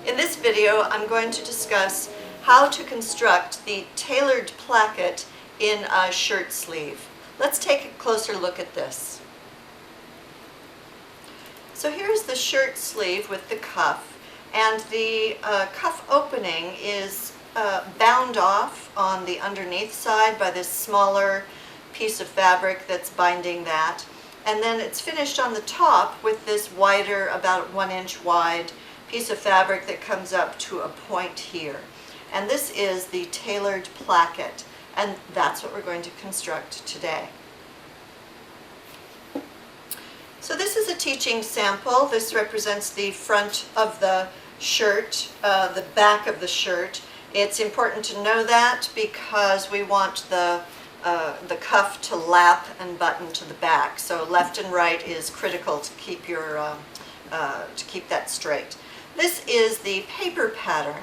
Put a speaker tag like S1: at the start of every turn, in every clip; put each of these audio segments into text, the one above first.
S1: In this video, I'm going to discuss how to construct the tailored placket in a shirt sleeve. Let's take a closer look at this. So here's the shirt sleeve with the cuff, and the cuff opening is bound off on the underneath side by this smaller piece of fabric that's binding that. And then it's finished on the top with this wider, about 1 inch wide piece of fabric that comes up to a point here. And this is the tailored placket, and that's what we're going to construct today. So this is a teaching sample. This represents the front of the shirt, the back of the shirt. It's important to know that because we want the cuff to lap and button to the back. So left and right is critical to keep your to keep that straight. This is the paper pattern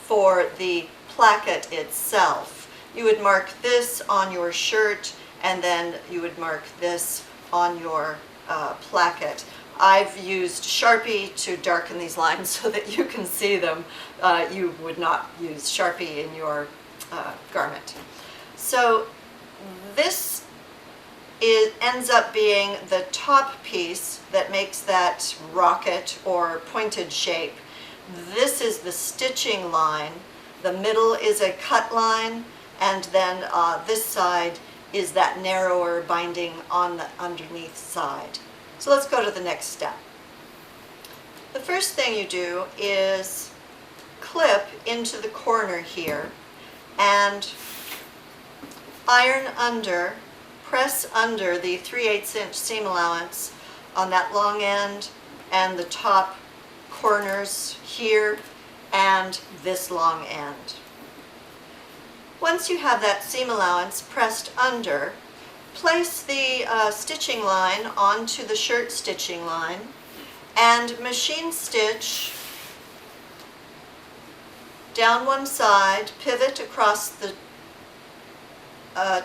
S1: for the placket itself. You would mark this on your shirt, and then you would mark this on your placket. I've used Sharpie to darken these lines so that you can see them. You would not use Sharpie in your garment. So this ends up being the top piece that makes that rocket or pointed shape. This is the stitching line. The middle is a cut line, and then this side is that narrower binding on the underneath side. So let's go to the next step. The first thing you do is clip into the corner here and iron under, press under the 3/8 inch seam allowance on that long end and the top corners here and this long end. Once you have that seam allowance pressed under, place the stitching line onto the shirt stitching line and machine stitch down one side, pivot across the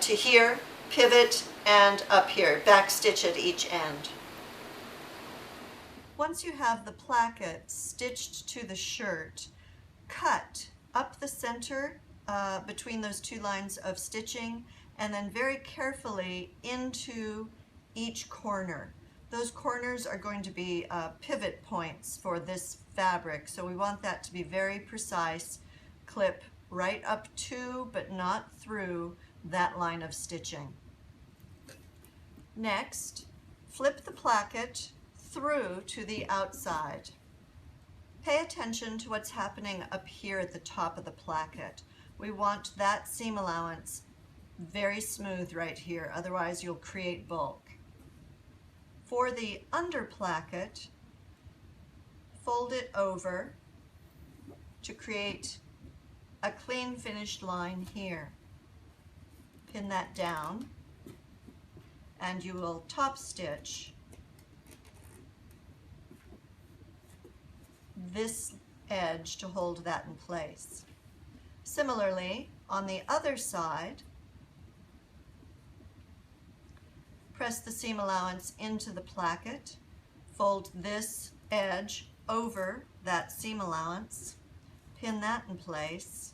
S1: to here, pivot, and up here, back stitch at each end. Once you have the placket stitched to the shirt, cut up the center between those two lines of stitching, and then very carefully into each corner. Those corners are going to be pivot points for this fabric, so we want that to be very precise. Clip right up to, but not through, that line of stitching. Next, flip the placket through to the outside. Pay attention to what's happening up here at the top of the placket. We want that seam allowance very smooth right here, otherwise you'll create bulk. For the under placket, fold it over to create a clean finished line here. Pin that down, and you will top stitch this edge to hold that in place. Similarly, on the other side, press the seam allowance into the placket, fold this edge over that seam allowance, pin that in place,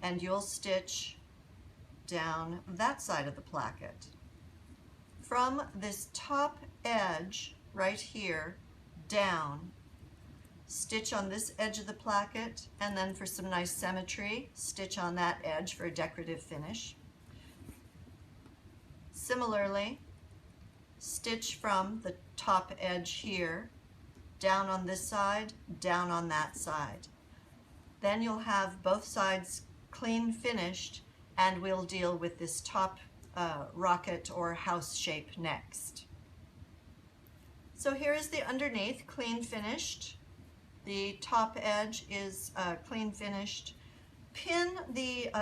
S1: and you'll stitch down that side of the placket. From this top edge right here down, stitch on this edge of the placket, and then for some nice symmetry, stitch on that edge for a decorative finish. Similarly, stitch from the top edge here, down on this side, down on that side. Then you'll have both sides clean finished, and we'll deal with this top rocket or house shape next. So here is the underneath, clean finished. The top edge is clean finished. Pin the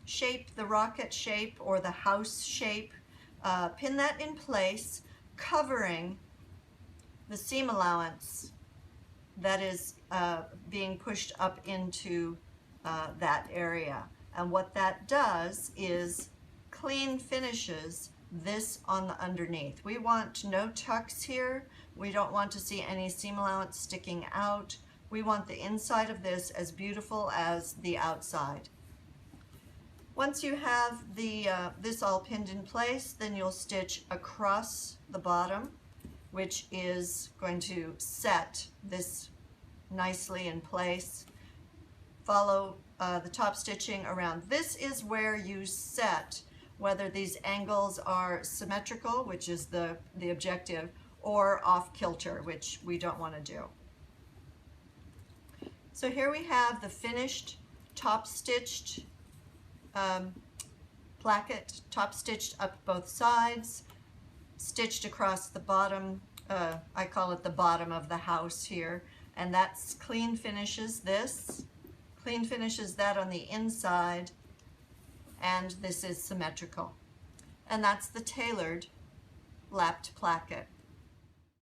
S1: shape, the rocket shape or the house shape, pin that in place, covering the seam allowance that is being pushed up into that area. And what that does is clean finishes this on the underneath. We want no tucks here. We don't want to see any seam allowance sticking out. We want the inside of this as beautiful as the outside. Once you have this all pinned in place, then you'll stitch across the bottom, which is going to set this nicely in place. Follow the top stitching around. This is where you set whether these angles are symmetrical, which is the objective, or off kilter, which we don't want to do. So here we have the finished top stitched placket, top stitched up both sides, stitched across the bottom. I call it the bottom of the house here, and that's clean finishes this. Clean finishes that on the inside, and this is symmetrical. And that's the tailored lapped placket.